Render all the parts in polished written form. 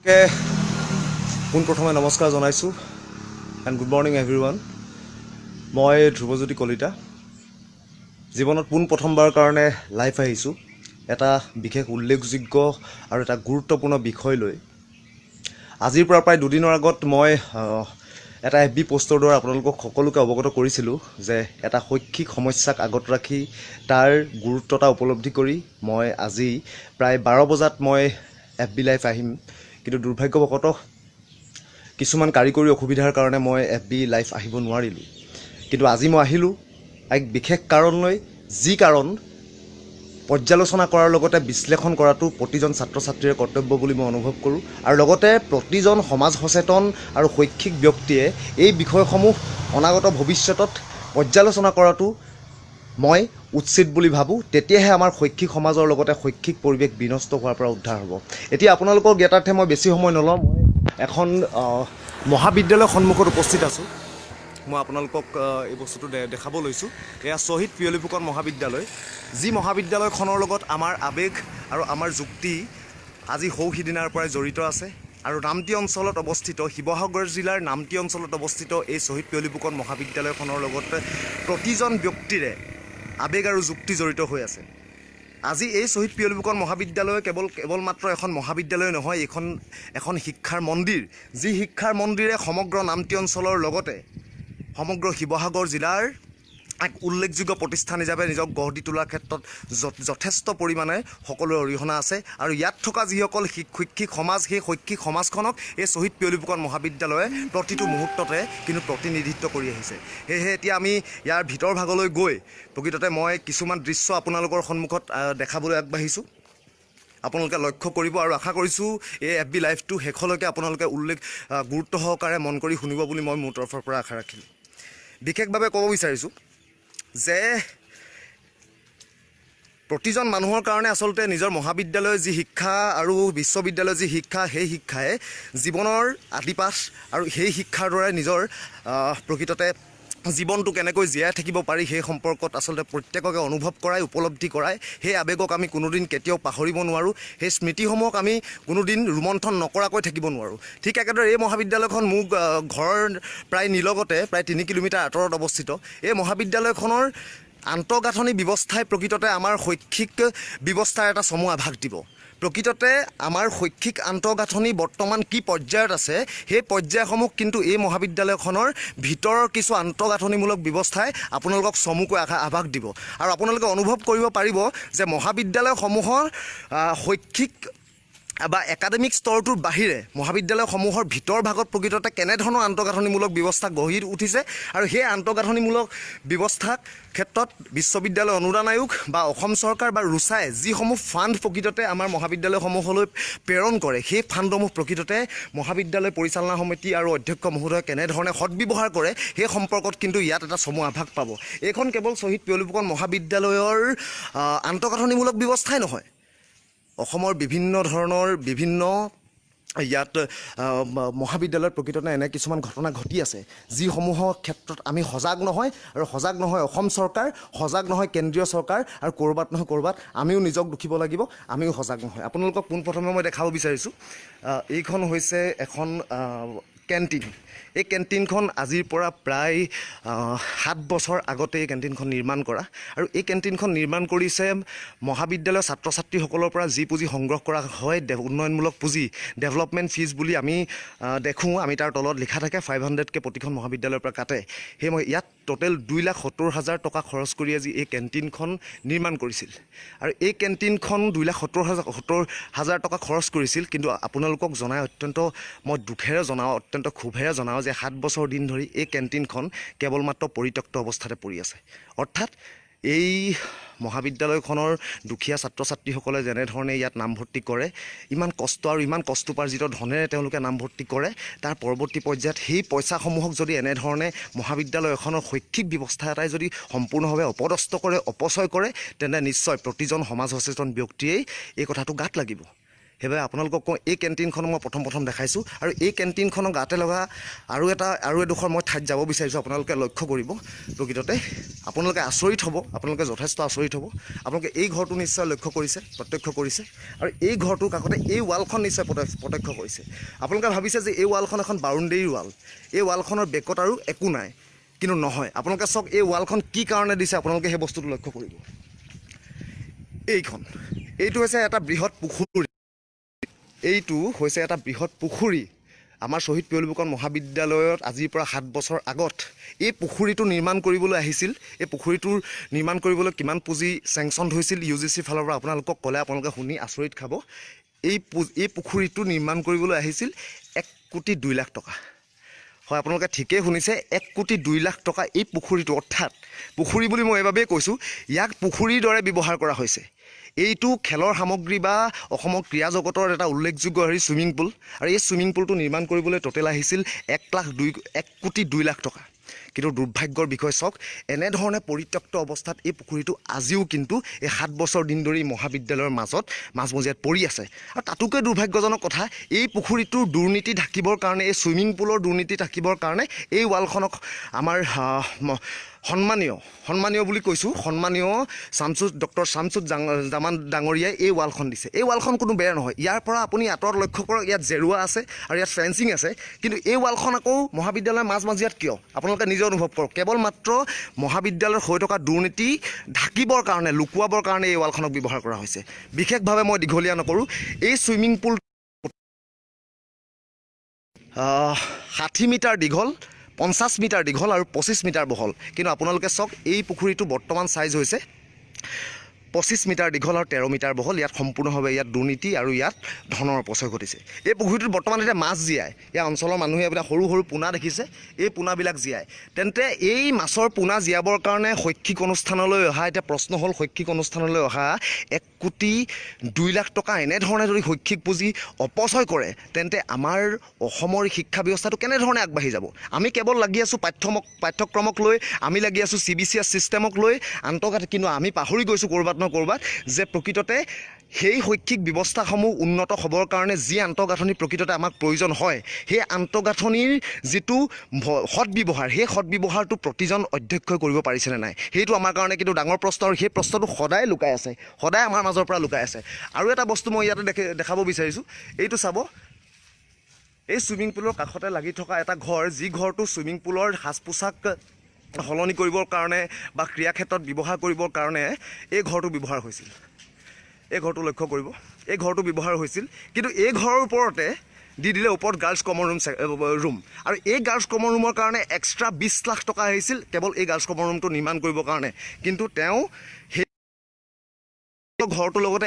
পোনপ্ৰথমে নমস্কাৰ জনাইছোঁ এণ্ড গুড মৰ্ণিং এভৰিৱান। মই ধ্ৰুৱজ্যোতি কলিতা। জীৱনত পোনপ্ৰথমবাৰৰ কাৰণে লাইভ আহিছোঁ এটা বিশেষ উল্লেখযোগ্য আৰু এটা গুৰুত্বপূৰ্ণ বিষয় লৈ। আজিৰ পৰা প্ৰায় দুদিনৰ আগত মই এটা FB পোষ্টৰ দ্বাৰা আপোনালোকক সকলোকে অৱগত কৰিছিলোঁ যে এটা শৈক্ষিক সমস্যাক আগত ৰাখি তাৰ গুৰুত্বতা উপলব্ধি কৰি মই আজি প্ৰায় 12 বজাত মই FB লাইভ আহিম। কিন্তু দুৰ্ভাগ্যবশতঃ কিছুমান কাৰিকৰী অসুবিধাৰ কাৰণে মই FB লাইভ আহিব নোৱাৰিলোঁ। কিন্তু আজি মই আহিলোঁ এক বিশেষ কাৰণ লৈ, যি কাৰণ পৰ্যালোচনা কৰাৰ লগতে বিশ্লেষণ কৰাটো প্ৰতিজন ছাত্ৰ ছাত্ৰীৰ কৰ্তব্য বুলি মই অনুভৱ কৰোঁ। আৰু লগতে প্ৰতিজন সমাজ সচেতন আৰু শৈক্ষিক ব্যক্তিয়ে এই বিষয়সমূহ অনাগত ভৱিষ্যতত পৰ্যালোচনা কৰাটো মই উচিত বুলি ভাবোঁ। তেতিয়াহে আমাৰ শৈক্ষিক সমাজৰ লগতে শৈক্ষিক পৰিৱেশ বিনষ্ট হোৱাৰ পৰা উদ্ধাৰ হ'ব। এতিয়া আপোনালোকৰ জ্ঞাতাৰ্থে মই বেছি সময় নলওঁ। মই এখন মহাবিদ্যালয়ৰ সন্মুখত উপস্থিত আছোঁ। মই আপোনালোকক এই বস্তুটো দেখাব লৈছোঁ। এয়া শ্বহীদ পিয়লি ফুকন মহাবিদ্যালয়, যি মহাবিদ্যালয়খনৰ লগত আমাৰ আৱেগ আৰু আমাৰ যুক্তি আজি সৌ সিদিনাৰ পৰাই জড়িত আছে। আৰু নামটি অঞ্চলত অৱস্থিত, শিৱসাগৰ জিলাৰ নামটি অঞ্চলত অৱস্থিত এই শ্বহীদ পিয়লি ফুকন মহাবিদ্যালয়খনৰ লগত প্ৰতিজন ব্যক্তিৰে আৱেগ আৰু যুক্তি জড়িত হৈ আছে। আজি এই শ্বহীদ পিয়লি ফুকন মহাবিদ্যালয় কেৱল মাত্ৰ এখন মহাবিদ্যালয় নহয়, এইখন এখন শিক্ষাৰ মন্দিৰ, যি শিক্ষাৰ মন্দিৰে সমগ্ৰ নামটি অঞ্চলৰ লগতে সমগ্ৰ শিৱসাগৰ জিলাৰ এক উল্লেখযোগ্য প্ৰতিষ্ঠান হিচাপে নিজক গঢ় দি তোলাৰ ক্ষেত্ৰত যথেষ্ট পৰিমাণে সকলোৰে অৰিহণা আছে। আৰু ইয়াত থকা যিসকল শৈক্ষিক সমাজ, সেই শৈক্ষিক সমাজখনক এই শ্বহীদ পিয়লি ফুকন মহাবিদ্যালয়ে প্ৰতিটো মুহূৰ্ততে কিন্তু প্ৰতিনিধিত্ব কৰি আহিছে। সেয়েহে এতিয়া আমি ইয়াৰ ভিতৰ ভাগলৈ গৈ প্ৰকৃততে মই কিছুমান দৃশ্য আপোনালোকৰ সন্মুখত দেখাবলৈ আগবাঢ়িছোঁ। আপোনালোকে লক্ষ্য কৰিব আৰু আশা কৰিছোঁ এই FB লাইভটো শেষলৈকে আপোনালোকে গুৰুত্ব সহকাৰে মন কৰি শুনিব বুলি মই মোৰ তৰফৰ পৰা আশা ৰাখিলোঁ। বিশেষভাৱে ক'ব বিচাৰিছোঁ যে প্ৰতিজন মানুহৰ কাৰণে আচলতে নিজৰ মহাবিদ্যালয়ৰ যি শিক্ষা আৰু বিশ্ববিদ্যালয়ৰ যি শিক্ষা, সেই শিক্ষাই জীৱনৰ আদিপাঠ আৰু সেই শিক্ষাৰ দ্বাৰাই নিজৰ প্ৰকৃততে জীৱনটো কেনেকৈ জীয়াই থাকিব পাৰি সেই সম্পৰ্কত আচলতে প্ৰত্যেককে অনুভৱ কৰাই, উপলব্ধি কৰাই। সেই আৱেগক আমি কোনোদিন কেতিয়াও পাহৰিব নোৱাৰোঁ। সেই স্মৃতিসমূহক আমি কোনোদিন ৰোমন্থন নকৰাকৈ থাকিব নোৱাৰোঁ। ঠিক একেদৰে এই মহাবিদ্যালয়খন মোৰ ঘৰৰ প্ৰায় নিলগতে, প্ৰায় 3 কিলোমিটাৰ আঁতৰত অৱস্থিত। এই মহাবিদ্যালয়খনৰ আন্তঃগাঁথনি ব্যৱস্থাই প্ৰকৃততে আমাৰ শৈক্ষিক ব্যৱস্থাৰ এটা চমু আভাস দিব। প্ৰকৃততে আমাৰ শৈক্ষিক আন্তঃগাঁথনি বৰ্তমান কি পৰ্যায়ত আছে, সেই পৰ্যায়সমূহ কিন্তু এই মহাবিদ্যালয়খনৰ ভিতৰৰ কিছু আন্তঃগাঁথনিমূলক ব্যৱস্থাই আপোনালোকক চমুকৈ আভাস দিব। আৰু আপোনালোকে অনুভৱ কৰিব পাৰিব যে মহাবিদ্যালয়সমূহৰ শৈক্ষিক বা একাডেমিক স্তৰটোৰ বাহিৰে মহাবিদ্যালয়সমূহৰ ভিতৰ ভাগত প্ৰকৃততে কেনেধৰণৰ আন্তঃগাঁথনিমূলক ব্যৱস্থা গঢ়ি উঠিছে। আৰু সেই আন্তঃগাঁথনিমূলক ব্যৱস্থাৰ ক্ষেত্ৰত বিশ্ববিদ্যালয় অনুদান আয়োগ বা অসম চৰকাৰ বা ৰুচাই যিসমূহ ফাণ্ড প্ৰকৃততে আমাৰ মহাবিদ্যালয়সমূহলৈ প্ৰেৰণ কৰে, সেই ফাণ্ডসমূহ প্ৰকৃততে মহাবিদ্যালয় পৰিচালনা সমিতি আৰু অধ্যক্ষ মহোদয়ে কেনেধৰণে সদব্যৱহাৰ কৰে সেই সম্পৰ্কত কিন্তু ইয়াত এটা চমু আভাস পাব। এইখন কেৱল শ্বহীদ পিয়লি ফুকন মহাবিদ্যালয়ৰ আন্তঃগাঁথনিমূলক ব্যৱস্থাই নহয়, অসমৰ বিভিন্ন ইয়াত মহাবিদ্যালয়ত প্ৰকৃততে এনে কিছুমান ঘটনা ঘটি আছে, যিসমূহৰ ক্ষেত্ৰত আমি সজাগ নহয়। আৰু সজাগ নহয় অসম চৰকাৰ, সজাগ নহয় কেন্দ্ৰীয় চৰকাৰ, আৰু ক'ৰবাত নহয় ক'ৰবাত আমিও নিজক দুখিব লাগিব, আমিও সজাগ নহয়। আপোনালোকক পোনপ্ৰথমে মই দেখাব বিচাৰিছোঁ, এইখন হৈছে এখন কেণ্টিন। এই কেণ্টিনখন আজিৰ পৰা প্ৰায় 7 বছৰ আগতে এই কেণ্টিনখন নিৰ্মাণ কৰা। আৰু এই কেণ্টিনখন নিৰ্মাণ কৰিছে মহাবিদ্যালয়ৰ ছাত্ৰ ছাত্ৰীসকলৰ পৰা যি পুঁজি সংগ্ৰহ কৰা হয়, উন্নয়নমূলক পুঁজি, ডেভেলপমেণ্ট ফিজ বুলি আমি দেখোঁ। আমি তাৰ তলত লিখা থাকে 500কৈ প্ৰতিখন মহাবিদ্যালয়ৰ পৰা কাটে। সেই ইয়াত টোটেল 2,70,000 টকা খৰচ কৰি আজি এই কেণ্টিনখন নিৰ্মাণ কৰিছিল। আৰু এই কেণ্টিনখন 2,70,000 টকা খৰচ কৰিছিল। কিন্তু আপোনালোকক জনাই অত্যন্ত মই দুখেৰে জনাওঁ, অত্যন্ত ক্ষোভেৰে জনাওঁ যে 7 বছৰ দিন ধৰি এই কেণ্টিনখন কেৱল মাত্ৰ পৰিত্যক্ত অৱস্থাতে পৰি আছে। অৰ্থাৎ এই মহাবিদ্যালয়খনৰ দুখীয়া ছাত্ৰ ছাত্ৰীসকলে যেনেধৰণে ইয়াত নামভৰ্তি কৰে, ইমান কষ্ট আৰু ইমান কষ্টোপাৰ্জিত ধনেৰে তেওঁলোকে নামভৰ্তি কৰে, তাৰ পৰৱৰ্তী পৰ্যায়ত সেই পইচাসমূহক যদি এনেধৰণে মহাবিদ্যালয় এখনৰ শৈক্ষিক ব্যৱস্থা এটাই যদি সম্পূৰ্ণভাৱে অপদস্থ কৰে, অপচয় কৰে, তেন্তে নিশ্চয় প্ৰতিজন সমাজ সচেতন ব্যক্তিয়েই এই কথাটো গাত লাগিব। সেইবাবে আপোনালোকক কওঁ এই কেণ্টিনখন মই প্ৰথম দেখাইছোঁ আৰু এই কেণ্টিনখনৰ গাতে লগা আৰু এডোখৰ মই ঠাইত যাব বিচাৰিছোঁ। আপোনালোকে লক্ষ্য কৰিব, প্ৰকৃততে আপোনালোকে আচৰিত হ'ব, আপোনালোকে যথেষ্ট আচৰিত হ'ব। আপোনালোকে এই ঘৰটো নিশ্চয় প্ৰত্যক্ষ কৰিছে আৰু এই ঘৰটোৰ কাষতে এই ৱালখন নিশ্চয় প্ৰত্যক্ষ কৰিছে। আপোনালোকে ভাবিছে যে এই ৱালখন এখন বাউণ্ডেৰী ৱাল, এই ৱালখনৰ বেকত আৰু একো নাই, কিন্তু নহয়। আপোনালোকে চাওক এই ৱালখন কি কাৰণে দিছে, আপোনালোকে সেই বস্তুটো লক্ষ্য কৰিব। এইটো হৈছে এটা বৃহৎ পুখুৰী, আমাৰ শ্বহীদ পিয়লি ফুকন মহাবিদ্যালয়ত আজিৰ পৰা 7 বছৰ আগত এই পুখুৰীটো নিৰ্মাণ কৰিবলৈ আহিছিল। এই পুখুৰীটোৰ নিৰ্মাণ কৰিবলৈ কিমান পুঁজি চেংচন হৈছিল UGC ফালৰ পৰা আপোনালোকক ক'লে আপোনালোকে শুনি আচৰিত খাব। এই পুখুৰীটো নিৰ্মাণ কৰিবলৈ আহিছিল 1,02,00,000 টকা। হয়, আপোনালোকে ঠিকেই শুনিছে, 1,02,00,000 টকা এই পুখুৰীটো। অৰ্থাৎ পুখুৰী বুলি মই এইবাবেই কৈছোঁ, ইয়াক পুখুৰীৰ দৰে ব্যৱহাৰ কৰা হৈছে। এইটো খেলৰ সামগ্ৰী বা অসমৰ ক্ৰীড়া জগতৰ এটা উল্লেখযোগ্য ছুইমিং পুল, আৰু এই ছুইমিং পুলটো নিৰ্মাণ কৰিবলৈ টোটেল আহিছিল 1,02,00,000 টকা। কিন্তু দুৰ্ভাগ্যৰ বিষয় চাওক, এনেধৰণে পৰিত্যক্ত অৱস্থাত এই পুখুৰীটো আজিও কিন্তু এই 7 বছৰ দিন ধৰি মহাবিদ্যালয়ৰ মাজমজিয়াত পৰি আছে। আৰু তাতোকৈ দুৰ্ভাগ্যজনক কথা, এই পুখুৰীটোৰ দুৰ্নীতি ঢাকিবৰ কাৰণে, এই ছুইমিং পুলৰ দুৰ্নীতি ঢাকিবৰ কাৰণে এই ৱালখনক আমাৰ সন্মানীয় বুলি কৈছোঁ, সন্মানীয় ডক্টৰ শামছুদ জামান ডাঙৰীয়াই এই ৱালখন দিছে। এই ৱালখন কোনো বেয়া নহয়, ইয়াৰ পৰা আপুনি আঁতৰত লক্ষ্য কৰক, ইয়াত জেৰুৱা আছে আৰু ইয়াত ফেঞ্চিং আছে। কিন্তু এই ৱালখন আকৌ মহাবিদ্যালয়ৰ মাজমজিয়াত কিয়, আপোনালোকে নিজে অনুভৱ কৰক। কেৱল মাত্ৰ মহাবিদ্যালয়ত হৈ থকা দুৰ্নীতি ঢাকিবৰ কাৰণে, লুকুৱাবৰ কাৰণে এই ৱালখনক ব্যৱহাৰ কৰা হৈছে। বিশেষভাৱে মই দীঘলীয়া নকৰোঁ, এই ছুইমিং পুল 60 মিটাৰ দীঘল, 50 মিটাৰ দীঘল আৰু 25 মিটাৰ বহল। কিন্তু আপোনালোকে চাওক, এই পুখুৰীটো বৰ্তমান চাইজ হৈছে 25 মিটাৰ দীঘল আৰু 13 মিটাৰ বহল। ইয়াত সম্পূৰ্ণভাৱে ইয়াত দুৰ্নীতি আৰু ইয়াত ধনৰ অপচয় ঘটিছে। এই পুখুৰীটোত বৰ্তমান এতিয়া মাছ জীয়াই, ইয়াৰ অঞ্চলৰ মানুহে আপোনাৰ সৰু পোনা দেখিছে, এই পোনাবিলাক জীয়াই। তেন্তে এই মাছৰ পোনা জীয়াবৰ কাৰণে শৈক্ষিক অনুষ্ঠানলৈ অহা, এতিয়া প্ৰশ্ন হ'ল, শৈক্ষিক অনুষ্ঠানলৈ অহা 1,02,00,000 টকা এনেধৰণে যদি শৈক্ষিক পুঁজি অপচয় কৰে, তেন্তে আমাৰ অসমৰ শিক্ষা ব্যৱস্থাটো কেনেধৰণে আগবাঢ়ি যাব? আমি কেৱল লাগি আছোঁ পাঠ্যক্ৰমক লৈ, আমি লাগি আছোঁ CBCS ছিষ্টেমক লৈ আন্তঃগাঁথনি, কিন্তু আমি পাহৰি গৈছোঁ ক'ৰবাত যে প্ৰকৃততে সেই শৈক্ষিক ব্যৱস্থাসমূহ উন্নত হ'বৰ কাৰণে যি আন্তঃগাঁথনি প্ৰকৃততে আমাক প্ৰয়োজন হয়, সেই আন্তঃগাঁথনিৰ যিটো সৎব্যৱহাৰ, সেই সৎব্যৱহাৰটো প্ৰতিজন অধ্যক্ষই কৰিব পাৰিছেনে নাই, সেইটো আমাৰ কাৰণে কিন্তু ডাঙৰ প্ৰশ্ন। আৰু সেই প্ৰশ্নটো সদায় লুকাই আছে, সদায় আমাৰ মাজৰ পৰা লুকাই আছে। আৰু এটা বস্তু মই ইয়াতে দেখাব বিচাৰিছোঁ, এইটো চাব, এই ছুইমিং পুলৰ কাষতে লাগি থকা এটা ঘৰ, যি ঘৰটো ছুইমিং পুলৰ সাজ পোছাক সলনি কৰিবৰ কাৰণে বা ক্ৰীড়া ক্ষেত্ৰত ব্যৱহাৰ কৰিবৰ কাৰণে এই ঘৰটো ব্যৱহাৰ হৈছিল। এই ঘৰটো লক্ষ্য কৰিব, এই ঘৰটো ব্যৱহাৰ হৈছিল। কিন্তু এই ঘৰৰ ওপৰতে দি দিলে ওপৰত গাৰ্লছ কমন ৰুম, আৰু এই গাৰ্লছ কমন ৰুমৰ কাৰণে এক্সট্ৰা 20 লাখ টকা আহিছিল কেৱল এই গাৰ্লছ কমন ৰুমটো নিৰ্মাণ কৰিবৰ কাৰণে। কিন্তু তেওঁ সেই ঘৰটোৰ লগতে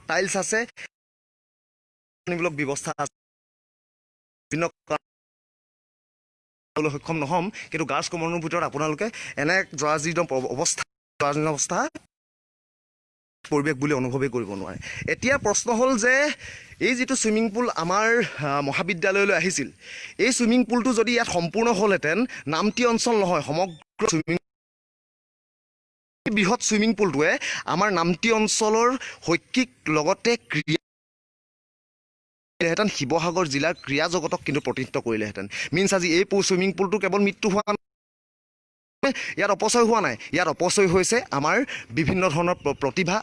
টাইলছ আছে, ব্যৱস্থা আছে, বিভিন্ন সক্ষম নহ'ম। কিন্তু গাৰ্লছ কমন ৰুমৰ ভিতৰত আপোনালোকে এনে জৰাজীৰ্ণ অৱস্থা পৰিৱেশ বুলি অনুভৱেই কৰিব নোৱাৰে। এতিয়া প্ৰশ্ন হ'ল যে এই যিটো ছুইমিং পুল আমাৰ মহাবিদ্যালয়লৈ আহিছিল, এই ছুইমিং পুলটো যদি ইয়াত সম্পূৰ্ণ হ'লহেঁতেন, নামটি অঞ্চল নহয়, সমগ্ৰ বৃহৎ ছুইমিং পুলটোৱে আমাৰ নামটি অঞ্চলৰ শৈক্ষিক লগতে শিৱসাগৰ জিলাৰ ক্ৰীড়া জগতক কিন্তু প্ৰতিনিধিত্ব কৰিলেহেঁতেন। মিনছ আজি এই ছুইমিং পুলটো কেৱল মৃত্যু হোৱা নাই, ইয়াত অপচয় হোৱা নাই, ইয়াত অপচয় হৈছে আমাৰ বিভিন্ন ধৰণৰ প্ৰতিভা।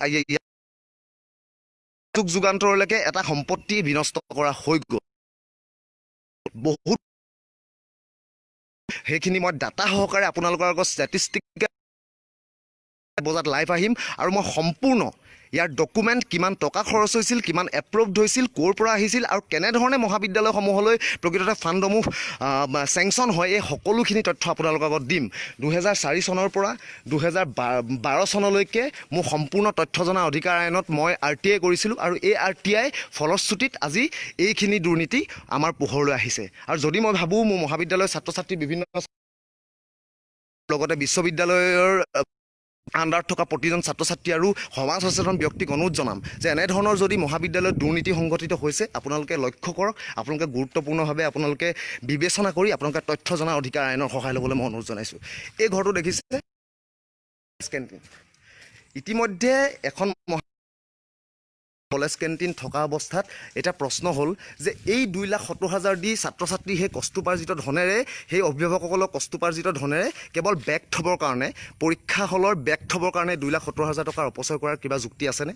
যুগান্তৰলৈকে এটা সম্পত্তি বিনষ্ট কৰা হৈ গ'ল বহুত। সেইখিনি মই ডাটা সহকাৰে আপোনালোকৰ আগত ষ্টেটিষ্টিক বজাত লাইভ আহিম, আৰু মই সম্পূৰ্ণ ইয়াৰ ডকুমেণ্ট, কিমান টকা খৰচ হৈছিল, কিমান এপ্ৰুভড হৈছিল, ক'ৰ পৰা আহিছিল, আৰু কেনেধৰণে মহাবিদ্যালয়সমূহলৈ প্ৰকৃততে ফাণ্ডসমূহ চেংচন হয়, এই সকলোখিনি তথ্য আপোনালোকৰ আগত দিম। 2004 চনৰ পৰা 2012 চনলৈকে মোৰ সম্পূৰ্ণ তথ্য জনা অধিকাৰ আইনত মই RTI কৰিছিলোঁ, আৰু এই RTI ফলশ্ৰুতিত আজি এইখিনি দুৰ্নীতি আমাৰ পোহৰলৈ আহিছে। আৰু যদি মই ভাবোঁ মোৰ মহাবিদ্যালয়ৰ ছাত্ৰ ছাত্ৰী বিভিন্ন লগতে বিশ্ববিদ্যালয়ৰ আণ্ডাৰত থকা প্ৰতিজন ছাত্ৰ ছাত্ৰী আৰু সমাজ সচেতন ব্যক্তিক অনুৰোধ জনাম যে এনেধৰণৰ যদি মহাবিদ্যালয়ত দুৰ্নীতি সংঘটিত হৈছে, আপোনালোকে লক্ষ্য কৰক, আপোনালোকে গুৰুত্বপূৰ্ণভাৱে আপোনালোকে বিবেচনা কৰি আপোনালোকে তথ্য জনা অধিকাৰ আইনৰ সহায় ল'বলৈ মই অনুৰোধ জনাইছোঁ। এই ঘৰটো দেখিছে কেণ্টিন, ইতিমধ্যে এখন কলেজ কেণ্টিন থকা অৱস্থাত এটা প্ৰশ্ন হ'ল যে এই 2,70,000 দি ছাত্ৰ ছাত্ৰী সেই কষ্টোপাৰ্জিত ধনেৰে সেই অভিভাৱকসকলৰ কষ্টোপাৰ্জিত ধনেৰে কেৱল বেগ থ'বৰ কাৰণে পৰীক্ষা হলৰ বেগ থ'বৰ কাৰণে 2,70,000 টকাৰ অপচয় কৰাৰ কিবা যুক্তি আছেনে?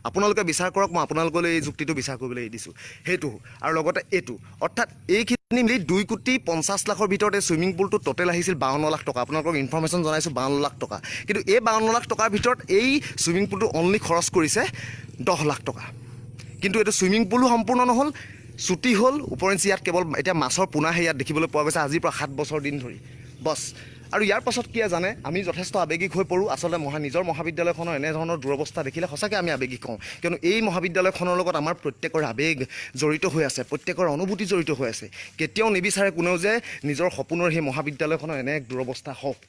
আপোনালোকে বিচাৰ কৰক, মই আপোনালোকলৈ এই যুক্তিটো বিচাৰ কৰিবলৈ এৰি দিছোঁ। সেইটো আৰু লগতে এইটো, অৰ্থাৎ এইখিনি মিলি 2,50,00,000 ভিতৰত এই ছুইমিং পুলটো টোটেল আহিছিল 52 লাখ টকা। আপোনালোকক ইনফৰ্মেশ্যন জনাইছোঁ 52 লাখ টকা। কিন্তু এই 52 লাখ টকাৰ ভিতৰত এই ছুইমিং পুলটো অনলি খৰচ কৰিছে 10 লাখ টকা। কিন্তু এইটো ছুইমিং পুলো সম্পূৰ্ণ নহ'ল, ছুটি হ'ল। ওপৰেঞ্চি ইয়াত কেৱল এতিয়া মাছৰ পোনাহে ইয়াত দেখিবলৈ পোৱা গৈছে আজিৰ পৰা 7 বছৰ দিন ধৰি বছ। আৰু ইয়াৰ পাছত কি জানে, আমি যথেষ্ট আৱেগিক হৈ পৰোঁ। আচলতে নিজৰ মহাবিদ্যালয়খনৰ এনেধৰণৰ দুৰৱস্থা দেখিলে সঁচাকৈ আমি আৱেগিক হওঁ, কিয়নো এই মহাবিদ্যালয়খনৰ লগত আমাৰ প্ৰত্যেকৰ আৱেগ জড়িত হৈ আছে, প্ৰত্যেকৰ অনুভূতি জড়িত হৈ আছে। কেতিয়াও নিবিচাৰে কোনেও যে নিজৰ সপোনৰ সেই মহাবিদ্যালয়খনৰ এনে এক দুৰৱস্থা হওক।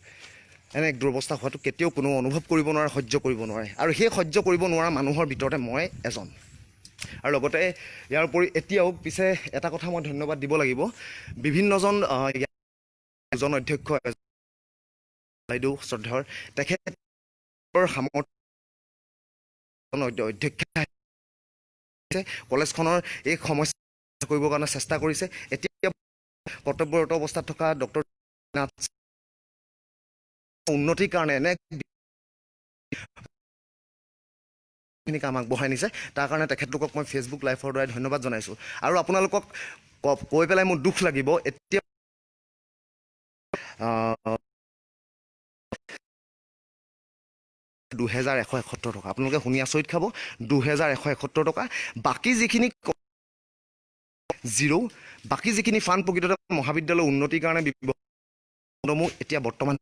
এনে এক দুৰৱস্থা হোৱাটো কেতিয়াও কোনো অনুভৱ কৰিব নোৱাৰে, সহ্য কৰিব নোৱাৰে। আৰু সেই সহ্য কৰিব নোৱাৰা মানুহৰ ভিতৰতে মই এজন। আৰু লগতে ইয়াৰ উপৰি এতিয়াও পিছে এটা কথা মই ধন্যবাদ দিব লাগিব, বিভিন্নজন এজন অধ্যক্ষ বাইদেউ শ্ৰদ্ধাৰ তেখেতৰ সামৰ্থ্য অধ্যক্ষ কলেজখনৰ এই সমস্যা কৰিবৰ কাৰণে চেষ্টা কৰিছে। এতিয়া কৰ্তব্যৰত অৱস্থাত থকা ডক্টৰ উন্নতিৰ কাৰণে এনেখিনি কাম আগবঢ়াই নিছে। তাৰ কাৰণে তেখেতলোকক মই ফেচবুক লাইভৰ দ্বাৰাই ধন্যবাদ জনাইছোঁ। আৰু আপোনালোকক কৈ পেলাই মোৰ দুখ লাগিব, এতিয়া 2,171 টকা। আপোনালোকে শুনি আচৰিত খাব, 2,171 টকা। বাকী যিখিনি জিৰ', বাকী যিখিনি ফাণ্ড প্ৰকৃততে মহাবিদ্যালয়ৰ উন্নতিৰ কাৰণে এতিয়া বৰ্তমান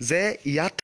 যে ইয়াত